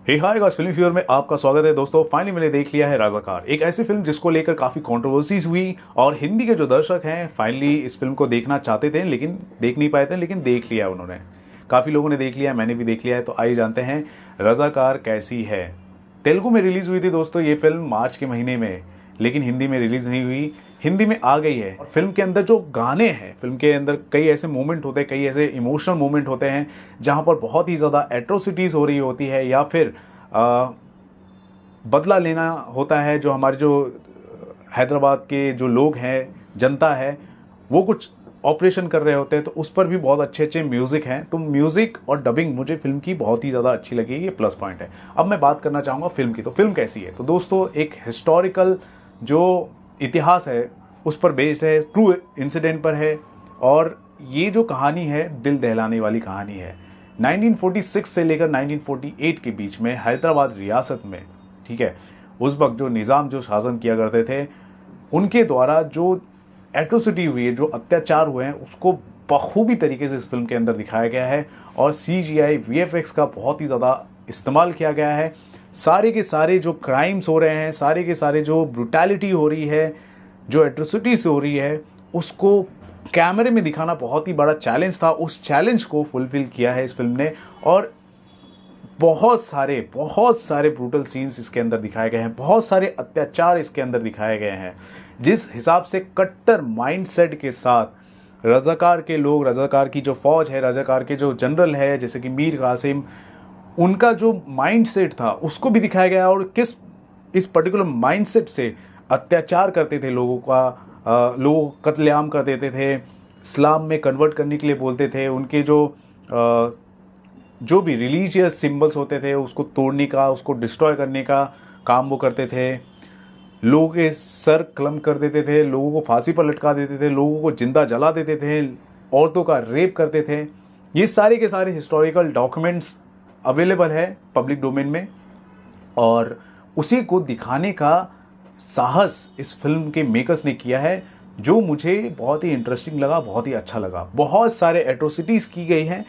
हे hi guys, film fewer में आपका स्वागत है। दोस्तों फाइनली मैंने देख लिया है राजाकार, एक ऐसी फिल्म जिसको लेकर काफ़ी कंट्रोवर्सीज हुई और हिंदी के जो दर्शक हैं फाइनली इस फिल्म को देखना चाहते थे लेकिन देख नहीं पाए थे, लेकिन देख लिया उन्होंने। काफ़ी लोगों ने देख लिया, मैंने भी देख लिया है। तो आइए जानते हैं रजाकार कैसी है। तेलुगु में रिलीज़ हुई थी दोस्तों ये फिल्म मार्च के महीने में, लेकिन हिंदी में रिलीज़ नहीं हुई। हिंदी में आ गई है और फिल्म के अंदर जो गाने हैं, फिल्म के अंदर कई ऐसे मोमेंट होते हैं, कई ऐसे इमोशनल मोमेंट होते हैं जहां पर बहुत ही ज़्यादा एट्रोसिटीज़ हो रही होती है या फिर बदला लेना होता है। जो हमारे जो हैदराबाद के जो लोग हैं, जनता है, वो कुछ ऑपरेशन कर रहे होते हैं, तो उस पर भी बहुत अच्छे अच्छे म्यूज़िक हैं। तो म्यूज़िक और डबिंग मुझे फिल्म की बहुत ही ज़्यादा अच्छी लगी, ये प्लस पॉइंट है। अब मैं बात करना चाहूँगा फिल्म की। तो फिल्म कैसी है? तो दोस्तों एक हिस्टोरिकल जो इतिहास है उस पर बेस्ड है, ट्रू इंसिडेंट पर है और ये जो कहानी है दिल दहलाने वाली कहानी है। 1946 से लेकर 1948 के बीच में हैदराबाद रियासत में, ठीक है, उस वक्त जो निज़ाम जो शासन किया करते थे उनके द्वारा जो एट्रोसिटी हुई है, जो अत्याचार हुए हैं, उसको बखूबी तरीके से इस फिल्म के अंदर दिखाया गया है और CGI VFX का बहुत ही ज़्यादा इस्तेमाल किया गया है। सारे के सारे जो क्राइम्स हो रहे हैं, सारे के सारे जो ब्रूटैलिटी हो रही है, जो एट्रोसिटीज हो रही है, उसको कैमरे में दिखाना बहुत ही बड़ा चैलेंज था। उस चैलेंज को फुलफिल किया है इस फिल्म ने और बहुत सारे ब्रूटल सीन्स इसके अंदर दिखाए गए हैं, बहुत सारे अत्याचार इसके अंदर दिखाए गए हैं। जिस हिसाब से कट्टर माइंडसेट के साथ रजाकार के लोग, रजाकार की जो फौज है, रजाकार के जो जनरल है जैसे कि मीर कासिम, उनका जो माइंडसेट था उसको भी दिखाया गया और किस इस पर्टिकुलर माइंडसेट से अत्याचार करते थे लोगों का, लोगों को कत्लेआम कर देते थे, इस्लाम में कन्वर्ट करने के लिए बोलते थे, उनके जो भी रिलीजियस सिंबल्स होते थे उसको तोड़ने का, उसको डिस्ट्रॉय करने का काम वो करते थे। लोगों के सर कलम कर देते थे, लोगों को फांसी पर लटका देते थे, लोगों को जिंदा जला देते थे, औरतों का रेप करते थे। ये सारे के सारे हिस्टोरिकल डॉक्यूमेंट्स अवेलेबल है पब्लिक डोमेन में और उसी को दिखाने का साहस इस फिल्म के मेकर्स ने किया है, जो मुझे बहुत ही इंटरेस्टिंग लगा, बहुत ही अच्छा लगा। बहुत सारे एट्रोसिटीज़ की गई हैं।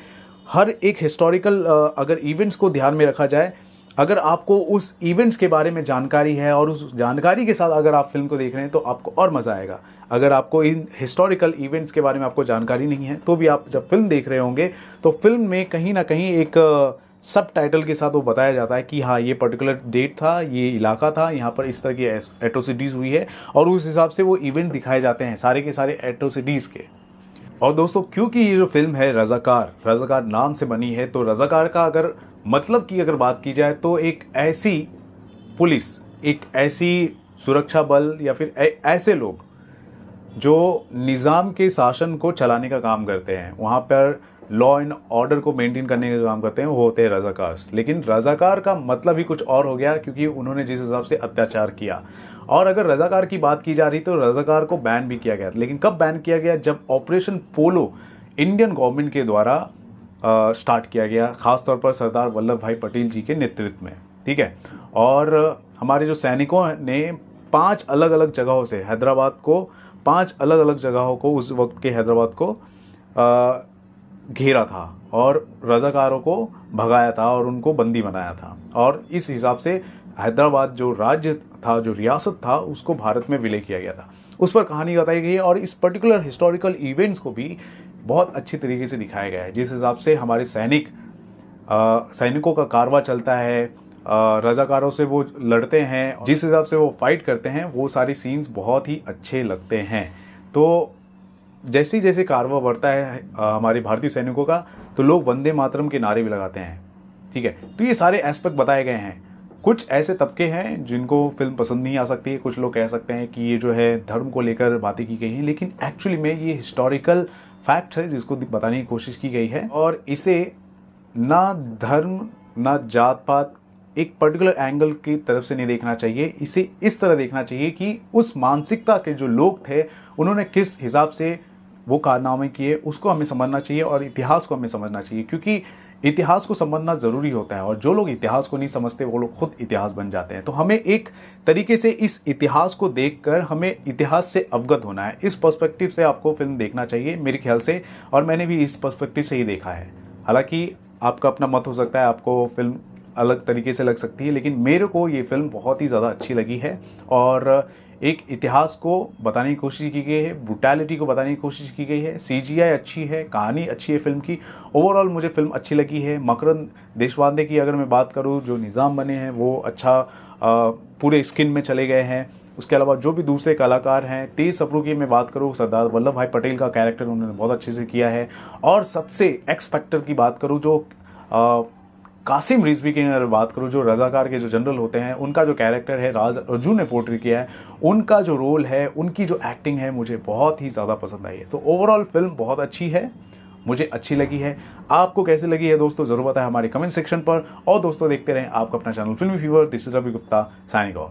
हर एक हिस्टोरिकल अगर इवेंट्स को ध्यान में रखा जाए, अगर आपको उस इवेंट्स के बारे में जानकारी है और उस जानकारी के साथ अगर आप फिल्म को देख रहे हैं तो आपको और मज़ा आएगा। अगर आपको इन हिस्टोरिकल इवेंट्स के बारे में आपको जानकारी नहीं है तो भी आप जब फिल्म देख रहे होंगे तो फिल्म में कहीं ना कहीं एक सब टाइटल के साथ वो बताया जाता है कि हाँ, ये पर्टिकुलर डेट था, ये इलाका था, यहाँ पर इस तरह की एट्रोसिटीज़ हुई है और उस हिसाब से वो इवेंट दिखाए जाते हैं सारे के सारे एट्रोसिटीज़ के। और दोस्तों क्योंकि ये जो फिल्म है रजाकार नाम से बनी है, तो रजाकार का अगर मतलब की अगर बात की जाए तो एक ऐसी पुलिस, एक ऐसी सुरक्षा बल या फिर ऐसे लोग जो निज़ाम के शासन को चलाने का काम करते हैं, वहाँ पर लॉ एंड ऑर्डर को मेंटेन करने का काम करते हैं, वो होते हैं रजाकार। लेकिन रजाकार का मतलब ही कुछ और हो गया क्योंकि उन्होंने जिस हिसाब से अत्याचार किया। और अगर रजाकार की बात की जा रही तो रजाकार को बैन भी किया गया, लेकिन कब बैन किया गया? जब ऑपरेशन पोलो इंडियन गवर्नमेंट के द्वारा स्टार्ट किया गया, खासतौर पर सरदार वल्लभ भाई पटेल जी के नेतृत्व में, ठीक है। और हमारे जो सैनिकों ने 5 अलग अलग जगहों से हैदराबाद को, 5 अलग अलग जगहों को, उस वक्त के हैदराबाद को घेरा था और रजाकारों को भगाया था और उनको बंदी बनाया था। और इस हिसाब से हैदराबाद जो राज्य था, जो रियासत था, उसको भारत में विलय किया गया था। उस पर कहानी बताई गई है और इस पर्टिकुलर हिस्टोरिकल इवेंट्स को भी बहुत अच्छी तरीके से दिखाया गया है। जिस हिसाब से हमारे सैनिकों का कारवां चलता है, रजाकारों से वो लड़ते हैं, जिस हिसाब से वो फाइट करते हैं, वो सारी सीन्स बहुत ही अच्छे लगते हैं। तो जैसे जैसे कारवां बढ़ता है हमारे भारतीय सैनिकों का, तो लोग वंदे मातरम के नारे भी लगाते हैं, ठीक है। तो ये सारे एस्पेक्ट बताए गए हैं। कुछ ऐसे तबके हैं जिनको फिल्म पसंद नहीं आ सकती है, कुछ लोग कह सकते हैं कि ये जो है धर्म को लेकर बातें की गई हैं, लेकिन एक्चुअली में ये हिस्टोरिकल फैक्ट है जिसको बताने की कोशिश की गई है। और इसे ना धर्म ना जात पात एक पर्टिकुलर एंगल की तरफ से नहीं देखना चाहिए, इसे इस तरह देखना चाहिए कि उस मानसिकता के जो लोग थे उन्होंने किस हिसाब से वो कारनामे किए, उसको हमें समझना चाहिए और इतिहास को हमें समझना चाहिए, क्योंकि इतिहास को समझना ज़रूरी होता है। और जो लोग इतिहास को नहीं समझते वो लोग खुद इतिहास बन जाते हैं। तो हमें एक तरीके से इस इतिहास को देखकर हमें इतिहास से अवगत होना है। इस पर्सपेक्टिव से आपको फिल्म देखना चाहिए मेरे ख्याल से, और मैंने भी इस पर्सपेक्टिव से ही देखा है। हालांकि आपका अपना मत हो सकता है, आपको फिल्म अलग तरीके से लग सकती है, लेकिन मेरे को ये फिल्म बहुत ही ज़्यादा अच्छी लगी है। और एक इतिहास को बताने की कोशिश की गई है, ब्रुटैलिटी को बताने की कोशिश की गई है, CGI अच्छी है, कहानी अच्छी है फिल्म की। ओवरऑल मुझे फिल्म अच्छी लगी है। मकरंद देशपांडे की अगर मैं बात करूँ, जो निज़ाम बने हैं वो अच्छा पूरे स्किन में चले गए हैं। उसके अलावा जो भी दूसरे कलाकार हैं, तेज सप्रू की मैं बात करूँ, सरदार वल्लभ भाई पटेल का कैरेक्टर उन्होंने बहुत अच्छे से किया है। और सबसे एक्स फैक्टर की बात करूँ, जो कासिम रिजवी की अगर बात करूँ, जो रजाकार के जो जनरल होते हैं, उनका जो कैरेक्टर है राज अर्जुन ने पोर्ट्रे किया है, उनका जो रोल है, उनकी जो एक्टिंग है, मुझे बहुत ही ज़्यादा पसंद आई है। तो ओवरऑल फिल्म बहुत अच्छी है, मुझे अच्छी लगी है। आपको कैसी लगी है दोस्तों, जरूर बताएं हमारे कमेंट सेक्शन पर। और दोस्तों देखते रहें आपका अपना channel Filmy Fever. This is Ravi Gupta signing of.